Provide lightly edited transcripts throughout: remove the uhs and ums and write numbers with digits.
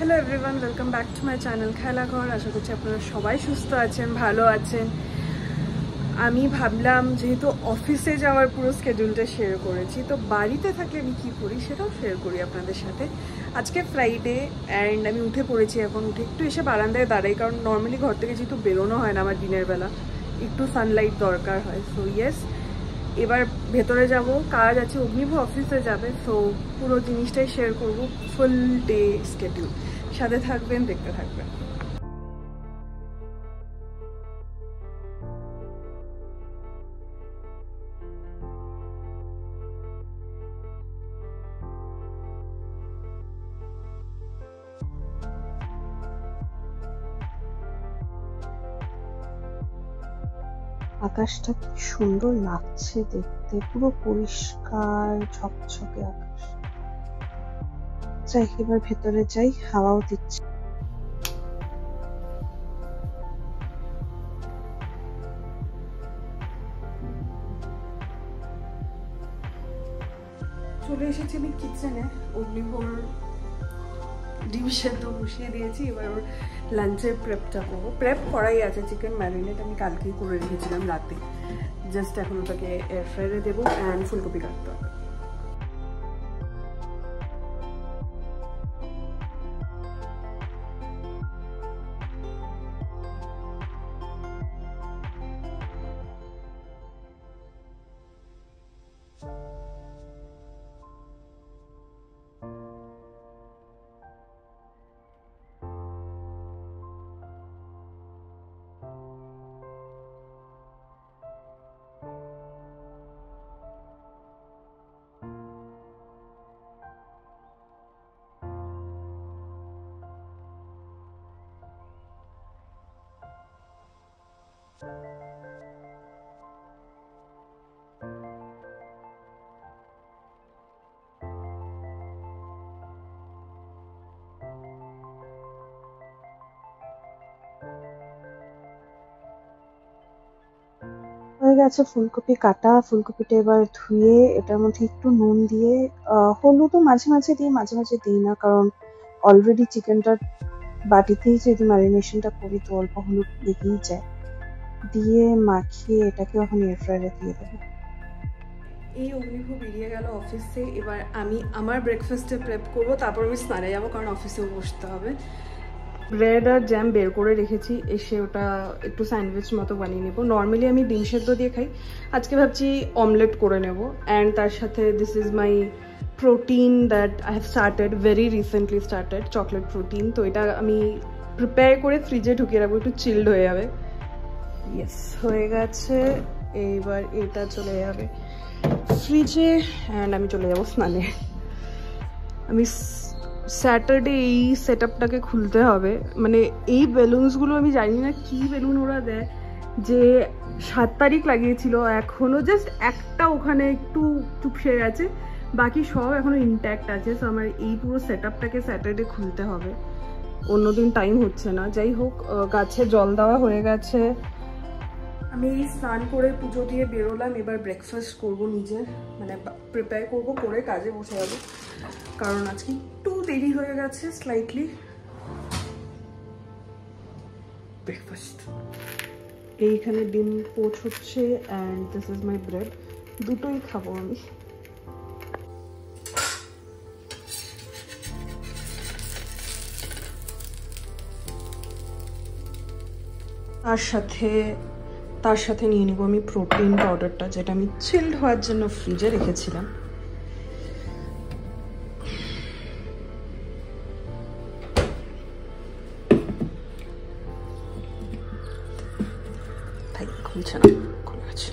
Hello everyone, welcome back to my channel Khelaghar. আশা করছি আপনারা সবাই সুস্থ আছেন, ভালো আছেন। আমি ভাবলাম যেহেতু অফিসে যাওয়ার পুরো স্কেডিউলটা শেয়ার করেছি, তো বাড়িতে থাকলে আমি কী করি সেটাও শেয়ার করি আপনাদের সাথে। আজকে ফ্রাইডে অ্যান্ড আমি উঠে পড়েছি। এখন উঠে একটু এসে বারান্দায় দাঁড়াই, কারণ নর্মালি ঘর থেকে যেহেতু বেরোনো হয় না আমার দিনের বেলা, একটু সানলাইট দরকার হয়। সো ইয়েস, এবার ভেতরে যাব, কাজ আছে, অগ্নিভ অফিসে যাবে। সো পুরো জিনিসটাই শেয়ার করব, ফুল ডে স্কেডিউল। সাথে থাকবেন, দেখতে থাকবেন। আকাশটা কি সুন্দর লাগছে দেখতে, পুরো পরিষ্কার ঝকঝকে আকাশ। যাই, এবার ভেতরে যাই, হাওয়াও দিচ্ছে। চলে এসেছি আমি কিচেনে। অগ্নিভোর ডিম সেদ্ধ বসিয়ে দিয়েছি, এবার ওর লাঞ্চের প্রেপটা করবো। প্রেপ করাই আছে, চিকেন ম্যারিনেট আমি কালকেই করে রেখেছিলাম রাতে। জাস্ট এখন ওটাকে এয়ার ফ্রায়ারে দেবো অ্যান্ড ফুলকপি কাটতে হবে। হয়ে গেছে ফুলকপি কাটা। ফুলকপিটা এবার ধুয়ে এটার মধ্যে একটু নুন দিয়ে, হলুদও মাঝে মাঝে দিই, মাঝে মাঝে দিই না, কারণ অলরেডি চিকেনটা বাটিতেই যদি ম্যারিনেশনটা করি তো অল্প হলুদ লেগেই যায়। দিয়ে মাখিয়ে এটাকে এখন এয়ার ফ্রায়ারে দিয়ে দেবো। এই অগ্নিভ বেরিয়ে গেল অফিসে। এবার আমি আমার ব্রেকফাস্টে প্রেপ করবো, তারপর আমি স্নানে যাবো, কারণ অফিসেও বসতে হবে। ব্রেড আর জ্যাম বের করে রেখেছি, এসে ওটা একটু স্যান্ডউইচ মতো বানিয়ে নেবো। নর্মালি আমি ডিম সেদ্ধ দিয়ে খাই, আজকে ভাবছি অমলেট করে নেব। অ্যান্ড তার সাথে this is my protein that I have started, very recently started, chocolate protein. তো এটা আমি প্রিপেয়ার করে ফ্রিজে ঢুকিয়ে রাখবো, একটু চিল্ড হয়ে যাবে। ইয়েস, হয়ে গেছে। এইবার এটা চলে যাবে ফ্রিজে অ্যান্ড আমি চলে যাবো স্নানে। আমি স্যাটারডে এই সেট আপটাকে খুলতে হবে। মানে এই বেলুনসগুলো আমি জানি না কি বেলুন ওরা দেয়, যে 7 তারিখ লাগিয়েছিল, এখনও জাস্ট একটা ওখানে একটু চুপসে গেছে, বাকি সব এখনও ইনট্যাক্ট আছে। সো আমার এই পুরো সেট আপটাকে স্যাটারডে খুলতে হবে, অন্যদিন টাইম হচ্ছে না। যাই হোক, গাছে জল দেওয়া হয়ে গেছে। আমি স্নান করে পুজো দিয়ে বেরোলাম। এবার ব্রেকফাস্ট করবো নিজের, মানে প্রিপেয়ার করবো, করে কাজে বসে যাবো, কারণ আজকে একটু দেরি হয়ে গেছে স্লাইটলি। ব্রেকফাস্ট এইখানে ডিম পোচ হচ্ছে and this is my bread. দুটোই খাবো আমি। তার সাথে নিয়ে নেবো আমি প্রোটিন পাউডারটা, যেটা আমি চিল্ড হওয়ার জন্য ফ্রিজে রেখেছিলাম। তাই খুলছে না, খুলে গেছে।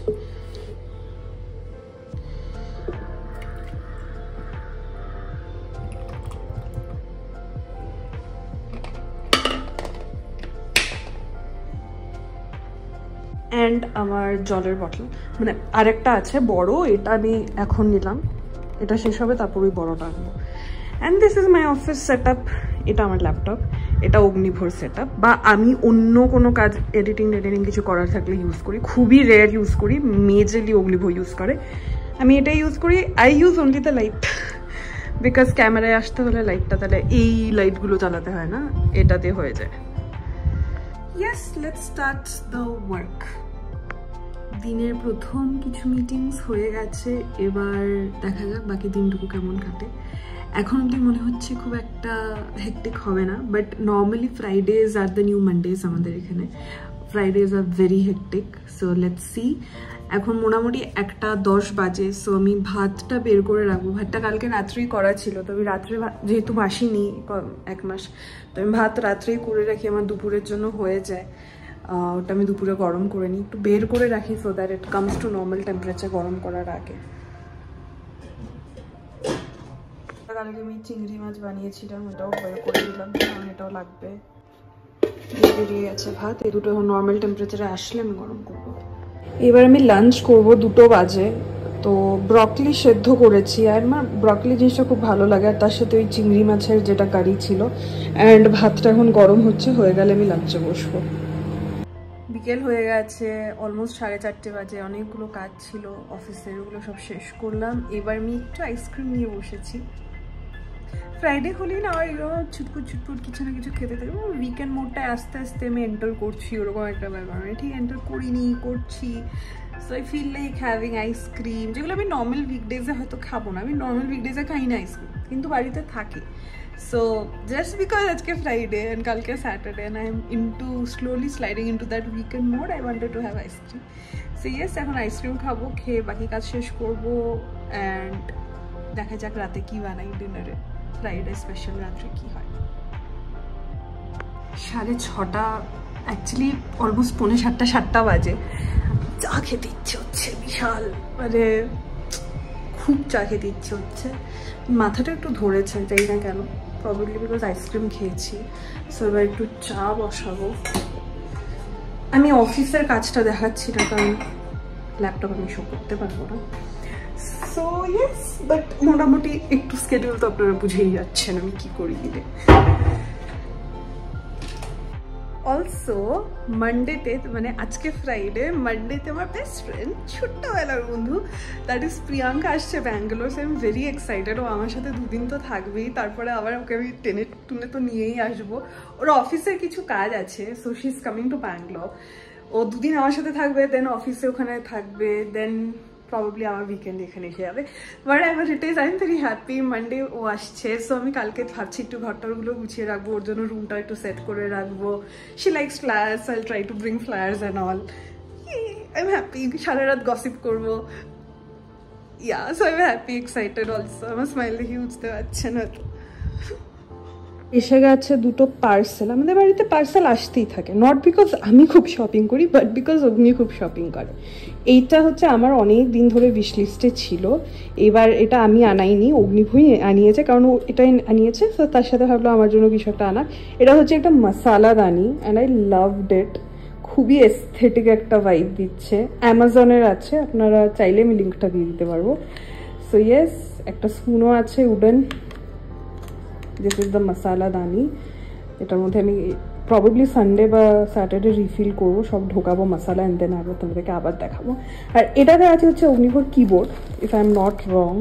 অ্যান্ড আমার জলের বটল, মানে আরেকটা আছে বড়, এটা আমি এখন নিলাম, এটা শেষ হবে তারপর ওই বড়টা আনবো। And this is my office set up. এটা আমার ল্যাপটপ, এটা অগ্নিভোর সেট আপ। বা আমি অন্য কোনো কাজ এডিটিং কিছু করার থাকলে ইউজ করি, খুবই রেয়ার ইউজ করি, মেজরলি অগ্নিভোর ইউজ করে। আমি এটাই ইউজ করি। I use only the light, because ক্যামেরায় আসতে হলে লাইটটা তাহলে এই লাইটগুলো চালাতে হয় না, এটাতে হয়ে যায়। Yes, let's start the work. দিনের প্রথম কিছু মিটিংস হয়ে গেছে, এবার দেখা যাক বাকি দিনটুকু কেমন কাটে। এখন অবধি মনে হচ্ছে খুব একটা হেক্টিক হবে না, but normally Fridays are the new Mondays আমাদের এখানে। Fridays are very hectic, so let's see. এখন মোটামুটি 1:10 বাজে, সো আমি ভাতটা বের করে রাখবো। ভাতটা কালকে রাত্রেই করা ছিল, তো আমি রাত্রে যেহেতু বাসিনি 1 মাস, তো আমি ভাত রাত্রেই করে রাখি, আমার দুপুরের জন্য হয়ে যায়। ওটা আমি দুপুরে গরম করে নিই, একটু বের করে রাখি so that it comes to normal temperature গরম করার আগে। কালকে আমি চিংড়ি মাছ বানিয়েছিলাম, এটাও বের করে দিলাম, কারণ এটাও লাগবে। বেরিয়ে গেছে ভাত, এই দুটো নর্মাল টেম্পারেচারে আসলে আমি গরম করবো। এবার আমি লাঞ্চ করব, 2 বাজে। তো ব্রকলি সেদ্ধ করেছি, আর আমার ব্রকলি জিনিসটা খুব ভালো লাগে, আর তার সাথে ওই চিংড়ি মাছের যেটা কারি ছিল। অ্যান্ড ভাতটা এখন গরম হচ্ছে, হয়ে গেলে আমি লাঞ্চে বসবো। বিকেল হয়ে গেছে, অলমোস্ট 4:30 বাজে। অনেকগুলো কাজ ছিল অফিসের, ওগুলো সব শেষ করলাম। এবার আমি একটু আইসক্রিম নিয়ে বসেছি। ফ্রাইডে হলেই না আর ছুটপুট ছুটপুট কিছু না কিছু খেতে থাকবো। উইকেন্ড মোডটায় আস্তে আস্তে আমি এন্টার করছি, ওরকম একটা ব্যাপার। আমি ঠিক এন্টার করিনি, করছি। So I feel like having ice cream, যেগুলো আমি নর্মাল উইকডেজে হয়তো খাবো না। আমি নর্মাল উইকডেজে খাই না আইসক্রিম, কিন্তু বাড়িতে থাকে। So just because আজকে Friday and কালকে Saturday and I am slowly sliding into that weekend mode, I wanted to have ice cream. So yes, এখন আইসক্রিম খাবো, খেয়ে বাকি কাজ শেষ করবো। অ্যান্ড দেখা যাক রাতে কি বানাই ডিনারে, ফ্রাইডে স্পেশাল রাত্রে কি হয়। 6:30, অ্যাকচুয়ালি অলমোস্ট 6:45 বাজে। চা খেতে ইচ্ছে হচ্ছে বিশাল, মানে খুব চা খেতে ইচ্ছে হচ্ছে। মাথাটা একটু ধরেছে, জানি না কেন, প্রবাবলি বিকজ আইসক্রিম খেয়েছি। সো এবার একটু চা বসাবো। আমি অফিসের কাজটা দেখাচ্ছি না, কারণ ল্যাপটপ আমি শো করতে পারবো না। সো ইয়েস, বাট মোটামুটি একটু স্কেডিউল তো আপনারা বুঝেই যাচ্ছেন আমি কি করি দিলে। অলসো মানডেতে, মানে আজকে ফ্রাইডে, মানডেতে আমার বেস্ট ফ্রেন্ড, ছোট্টবেলার বন্ধু, দ্যাট ইজ প্রিয়াঙ্কা আসছে Bangalore. So I am very excited. ও আমার সাথে 2 দিন তো থাকবেই, তারপরে আবার ওকে আমি টেনে টুনে তো নিয়েই আসবো। ওর অফিসের কিছু কাজ আছে, so she is coming to Bangalore. ও 2 দিন আমার সাথে থাকবে, দেন অফিসে ওখানে থাকবে, দেন প্রবাবলি আমার উইকেন্ড এখানে এসে যাবে। বাট এবার it is, I am very happy. Monday ও আসছে, সো আমি কালকে ভাবছি একটু ঘরটারগুলো গুছিয়ে রাখবো, ওর জন্য রুমটা একটু সেট করে রাখবো। She likes flowers, I will try to bring flowers and all. I am happy, সারা রাত গসিপ করবো। Yeah, so I am happy, excited also. আমার স্মাইল দেখে বুঝতে পারছেন হয়তো। এসে গেছে 2 পার্সেল। আমাদের বাড়িতে পার্সেল আসতেই থাকে, নট বিকজ আমি খুব শপিং করি, বাট বিকজ অগ্নি খুব শপিং করে। এইটা হচ্ছে আমার অনেক দিন ধরে উইশ লিস্টে ছিল। এবার এটা আমি আনাইনি, অগ্নিভূই আনিয়েছে, কারণ ও এটাই আনিয়েছে। তো তার সাথে ভাবলো আমার জন্য কিছু একটা আনা। এটা হচ্ছে একটা মশালা দানি, অ্যান্ড আই লাভড ইট। খুবই এস্থেটিক একটা ভাইব দিচ্ছে। অ্যামাজনের আছে, আপনারা চাইলে আমি লিঙ্কটা দিয়ে দিতে পারবো। সো ইয়েস, একটা স্পুনও আছে উডেন। দিস ইজ দ্য মশালা দানি। এটার মধ্যে আমি প্রবাবলি সানডে বা স্যাটারডে রিফিল করবো, সব ঢোকাবো মশালা, এন্ড দেন আবার তোমাদেরকে আবার দেখাবো। আর এটাতে আছে হচ্ছে অগ্নিভোর keyboard, if I am not wrong.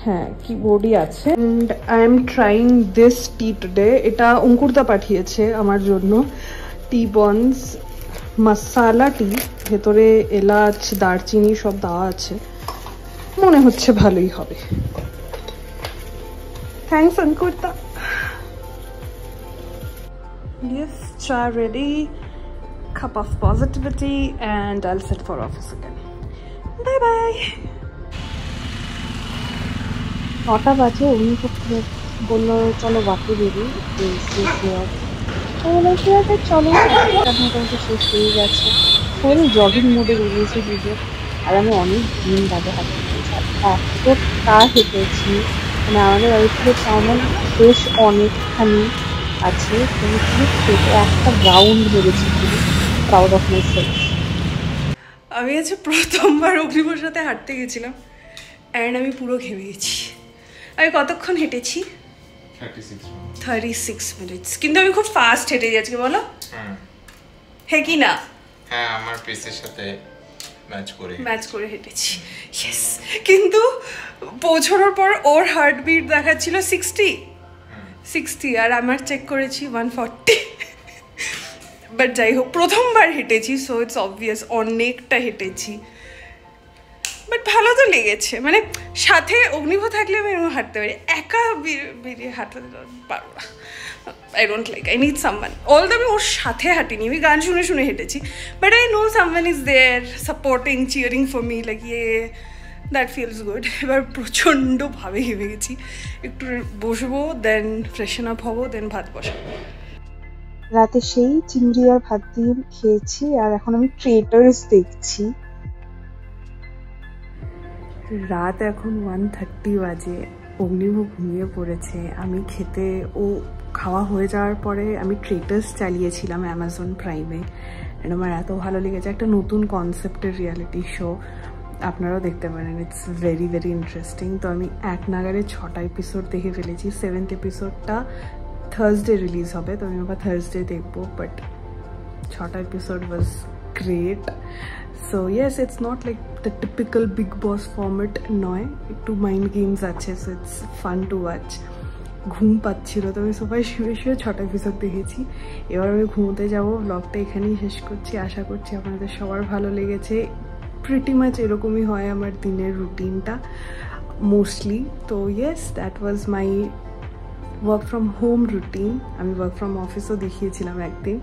হ্যাঁ, কিবোর্ডই আছে। And I am trying this tea today. এটা অঙ্কুরদা পাঠিয়েছে আমার জন্য। টি বনস মশালা টি, ভেতরে এলাচ দারচিনি সব দেওয়া আছে, মনে হচ্ছে ভালোই হবে। Thanks, Ankurta. Yes, cha ready. Cup of positivity, and I'll set for office again. Bye bye. 9টা বাজে। অগ্নি বললো চলো বাকি বেরি, শেষ হওয়ার। ঠিক আছে চলো, মোটামুটি শেষ হয়ে গেছে। পুরো জগিং মোডে বেরিয়েছি দুজন, আর আমি অনেক দিন বাদে হাঁটতে পেরেছি। এতটা হেঁটেছি, মানে আমাদের বাড়ি থেকে চাউমিন বেশ অনেকখানি আছে, কিন্তু খেতে একটা রাউন্ড বেড়েছি। খুবই প্রাউড অফ মাই সেলফ। আমি আজ প্রথমবার অগ্নিভোর সাথে হাঁটতে গেছিলাম, অ্যান্ড আমি পুরো ঘেমে গেছি। আমি কতক্ষণ হেঁটেছি? 36 মিনিটস। কিন্তু আমি খুব ফাস্ট হেঁটে যাচ্ছি, বলো হ্যাঁ কি না? হ্যাঁ, আমার পিসের সাথে ম্যাচ করে হেঁটেছি। ইয়েস, কিন্তু পৌঁছানোর পর ওর হার্টবিট দেখাচ্ছিল 60 আর আমার চেক করেছি 140। বাট যাই হোক, প্রথমবার হেঁটেছি, সো ইটস অবভিয়াস অনেকটা হেঁটেছি, বাট ভালো তো লেগেছে। মানে সাথে অগ্নিভ থাকলে আমি এরকম হাঁটতে পারি, একা বেরিয়ে হাঁটতে পারবো না। I don't like, I need someone. Although আমি ওর সাথে হাঁটিনি, আমি গান শুনে শুনে হেঁটেছি, but I know someone is there supporting, cheering for me, like that feels good. এবার প্রচণ্ডভাবে হেঁপে গেছি, একটু বসবো, দেন ফ্রেশন আপ হবো, দেন ভাত বসাবো। রাতে সেই চিংড়ি আর ভাত দিয়ে খেয়েছি, আর এখন আমি ট্রেটার্স দেখছি। রাত এখন 1:30 বাজে, অগ্নিভ ঘুমিয়ে পড়েছে। আমি ও খাওয়া হয়ে যাওয়ার পরে আমি ট্রেটার্স চালিয়েছিলাম অ্যামাজন প্রাইমে, অ্যান্ড আমার এত ভালো লেগেছে। একটা নতুন কনসেপ্টের রিয়ালিটি শো, আপনারাও দেখতে পারেন, ইটস ভেরি ভেরি ইন্টারেস্টিং। তো আমি এক নাগারে 6টা এপিসোড দেখে ফেলেছি। 7th এপিসোডটা থার্সডে রিলিজ হবে, তো আমি আবার থার্সডে দেখবো, বাট 6টা episode was great. So yes, it's not like the typical Bigg Boss format নয়, একটু মাইন্ড গেমস আছে, so it's fun to watch. ঘুম পাচ্ছিল, তো আমি সবাই শুয়ে 6টা এপিসোড দেখেছি। এবার আমি ঘুমোতে যাবো। ব্লগটা এখানেই শেষ করছি, আশা করছি আপনাদের সবার ভালো লেগেছে। প্রিটি মাচ এরকমই হয় আমার দিনের রুটিনটা মোস্টলি। তো yes, that was my work from home routine. আমি ওয়ার্ক ফ্রম অফিসও দেখিয়েছিলাম একদিন।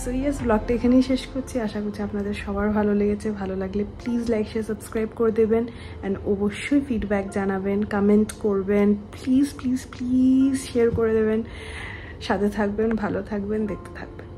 সো ইয়েস, ব্লগটা এখানেই শেষ করছি, আশা করছি আপনাদের সবার ভালো লেগেছে। ভালো লাগলে প্লিজ লাইক শেয়ার সাবস্ক্রাইব করে দেবেন, অ্যান্ড অবশ্যই ফিডব্যাক জানাবেন, কমেন্ট করবেন, প্লিজ প্লিজ প্লিজ শেয়ার করে দেবেন। সাথে থাকবেন, ভালো থাকবেন, দেখতে থাকবেন।